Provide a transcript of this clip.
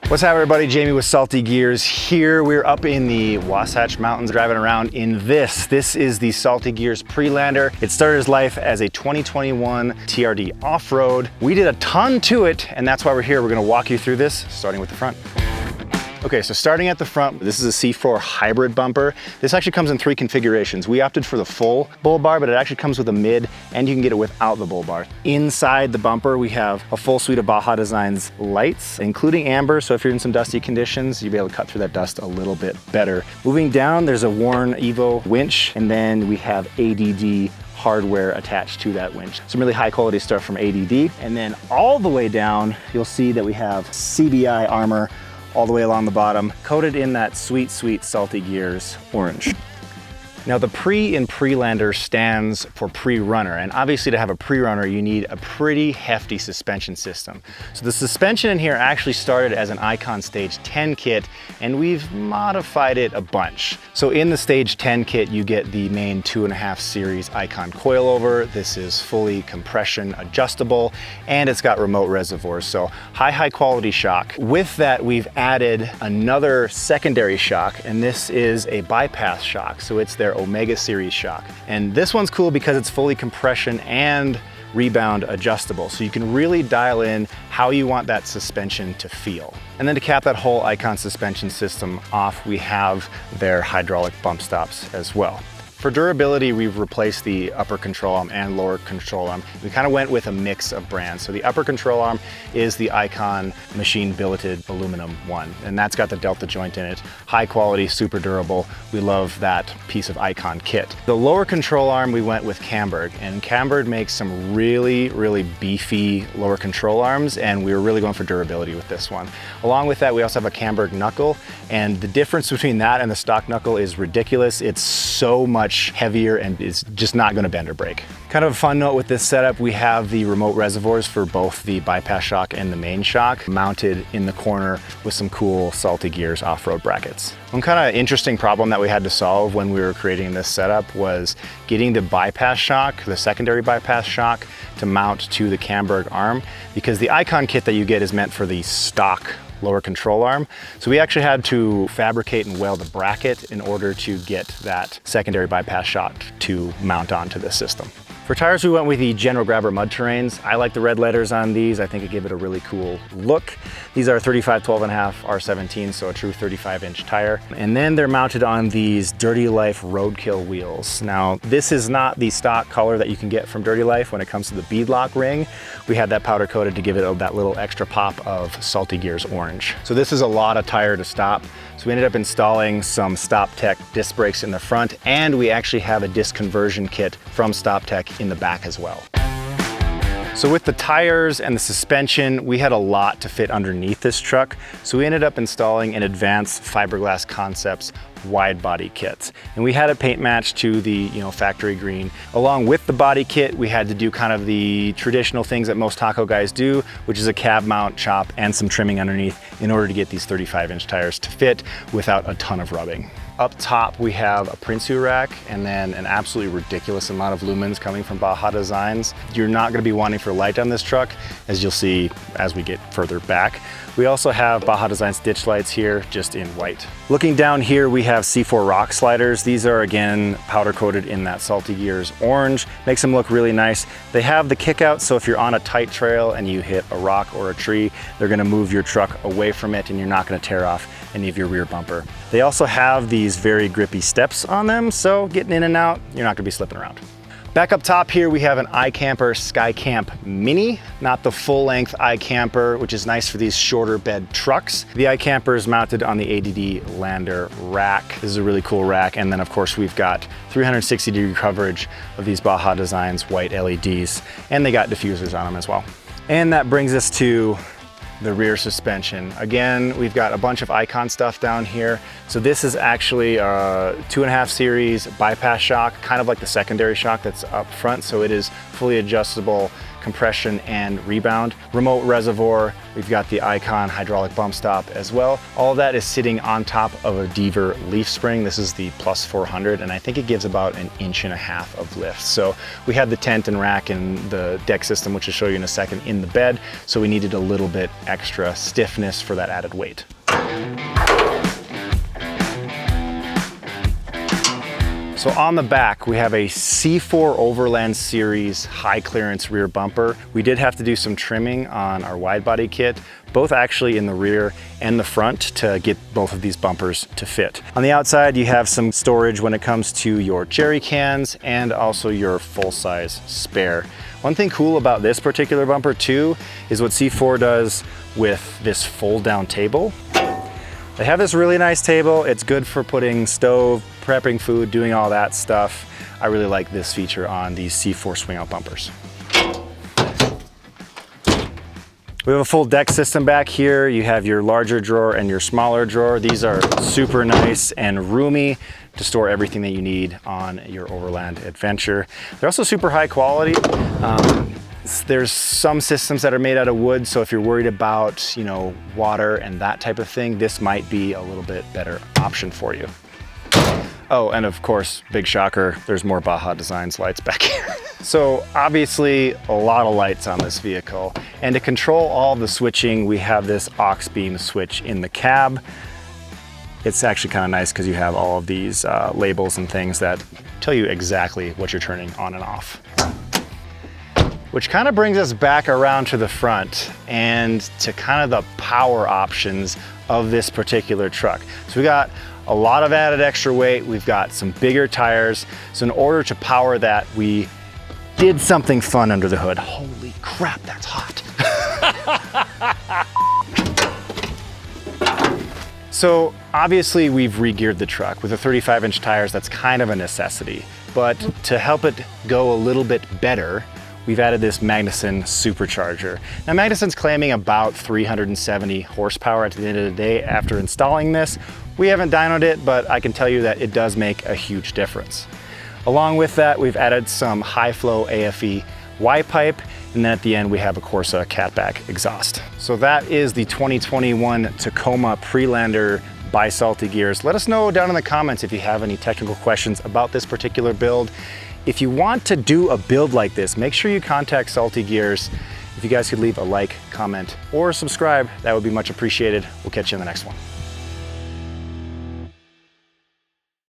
What's up everybody, Jamie with Salty Gears here. We're up in the Wasatch Mountains driving around in this. This is the Salty Gears PreLander. It started its life as a 2021 TRD off-road. We did a ton to it and that's why we're here. We're gonna walk you through this, starting with the front. Okay, so starting at the front, this is a C4 hybrid bumper. This actually comes in 3 configurations. We opted for the full bull bar, but it actually comes with a mid and you can get it without the bull bar. Inside the bumper, we have a full suite of Baja Designs lights, including amber. So if you're in some dusty conditions, you'll be able to cut through that dust a little bit better. Moving down, there's a Warn Evo winch, and then we have ADD hardware attached to that winch. Some really high quality stuff from ADD. And then all the way down, you'll see that we have CBI armor all the way along the bottom, coated in that sweet, sweet Salty Gears orange. Now the pre in PreLander stands for pre-runner, and obviously to have a pre-runner you need a pretty hefty suspension system. So the suspension in here actually started as an Icon Stage 10 kit and we've modified it a bunch. So in the Stage 10 kit you get the main 2.5 series Icon coilover. This is fully compression adjustable and it's got remote reservoirs, so high quality shock. With that we've added another secondary shock, and this is a bypass shock, so it's their Omega series shock. And this one's cool because it's fully compression and rebound adjustable. So you can really dial in how you want that suspension to feel. And then to cap that whole Icon suspension system off, we have their hydraulic bump stops as well. For durability, we've replaced the upper control arm and lower control arm. We kind of went with a mix of brands. So the upper control arm is the Icon machine billeted aluminum one, and that's got the Delta joint in it. High quality, super durable. We love that piece of Icon kit. The lower control arm, we went with Camburg, and Camburg makes some really beefy lower control arms, and we were really going for durability with this one. Along with that, we also have a Camburg knuckle, and the difference between that and the stock knuckle is ridiculous. It's so much heavier and it's just not going to bend or break. Kind of a fun note with this setup, we have the remote reservoirs for both the bypass shock and the main shock mounted in the corner with some cool Salty Gears off-road brackets. One kind of interesting problem that we had to solve when we were creating this setup was getting the bypass shock, the secondary bypass shock, to mount to the Camburg arm, because the Icon kit that you get is meant for the stock lower control arm. So we actually had to fabricate and weld a bracket in order to get that secondary bypass shock to mount onto this system. For tires, we went with the General Grabber mud terrains. I like the red letters on these. I think it gave it a really cool look. These are 35 12.5 R17, so a true 35-inch tire. And then they're mounted on these Dirty Life Roadkill wheels. Now, this is not the stock color that you can get from Dirty Life when it comes to the beadlock ring. We had that powder coated to give it that little extra pop of Salty Gears orange. So this is a lot of tire to stop. So we ended up installing some StopTech disc brakes in the front, and we actually have a disc conversion kit from StopTech in the back as well. So with the tires and the suspension, we had a lot to fit underneath this truck. So we ended up installing an Advanced Fiberglass Concepts wide body kit. And we had it paint matched to the factory green. Along with the body kit, we had to do kind of the traditional things that most taco guys do, which is a cab mount, chop, and some trimming underneath in order to get these 35-inch tires to fit without a ton of rubbing. Up top, we have a Prinsu rack and then an absolutely ridiculous amount of lumens coming from Baja Designs. You're not gonna be wanting for light on this truck, as you'll see as we get further back. We also have Baja Designs ditch lights here, just in white. Looking down here, we have C4 rock sliders. These are, again, powder coated in that Salty Gears orange. Makes them look really nice. They have the kick out, so if you're on a tight trail and you hit a rock or a tree, they're gonna move your truck away from it and you're not gonna tear off any of your rear bumper. They also have these very grippy steps on them, so getting in and out, you're not gonna be slipping around. Back up top here, we have an Ikamper Skycamp Mini, not the full-length Ikamper, which is nice for these shorter bed trucks. The Ikamper is mounted on the ADD Lander rack. This is a really cool rack, and then of course we've got 360-degree coverage of these Baja Designs white LEDs, and they got diffusers on them as well. And that brings us to the rear suspension. Again, we've got a bunch of Icon stuff down here. So this is actually a 2.5 series bypass shock, kind of like the secondary shock that's up front. So it is fully adjustable compression and rebound. Remote reservoir, we've got the Icon hydraulic bump stop as well. All of that is sitting on top of a Deaver leaf spring. This is the Plus 400, and I think it gives about 1.5 inches of lift. So we had the tent and rack and the deck system, which I'll show you in a second, in the bed. So we needed a little bit extra stiffness for that added weight. So on the back, we have a C4 Overland Series high clearance rear bumper. We did have to do some trimming on our wide body kit, both actually in the rear and the front, to get both of these bumpers to fit. On the outside, you have some storage when it comes to your jerry cans and also your full-size spare. One thing cool about this particular bumper too is what C4 does with this fold-down table. They have this really nice table. It's good for putting stove, prepping food, doing all that stuff. I really like this feature on these C4 swing out bumpers. We have a full deck system back here. You have your larger drawer and your smaller drawer. These are super nice and roomy to store everything that you need on your overland adventure. They're also super high quality. There's some systems that are made out of wood, so if you're worried about, you know, water and that type of thing, this might be a little bit better option for you. Oh, and of course, big shocker, there's more Baja Designs lights back here. So obviously a lot of lights on this vehicle, and to control all the switching, we have this aux beam switch in the cab. It's actually kind of nice because you have all of these labels and things that tell you exactly what you're turning on and off. Which kind of brings us back around to the front and to kind of the power options of this particular truck. So we got a lot of added extra weight. We've got some bigger tires. So in order to power that, we did something fun under the hood. Holy crap, that's hot. So obviously we've re-geared the truck with the 35-inch tires. That's kind of a necessity. But to help it go a little bit better, we've added this Magnuson Supercharger. Now Magnuson's claiming about 370 horsepower at the end of the day after installing this. We haven't dynoed it, but I can tell you that it does make a huge difference. Along with that, we've added some high flow AFE Y-pipe, and then at the end we have a Corsa catback exhaust. So that is the 2021 Tacoma PreLander by Salty Gears. Let us know down in the comments if you have any technical questions about this particular build. If you want to do a build like this, make sure you contact Salty Gears. If you guys could leave a like, comment, or subscribe, that would be much appreciated. We'll catch you in the next one.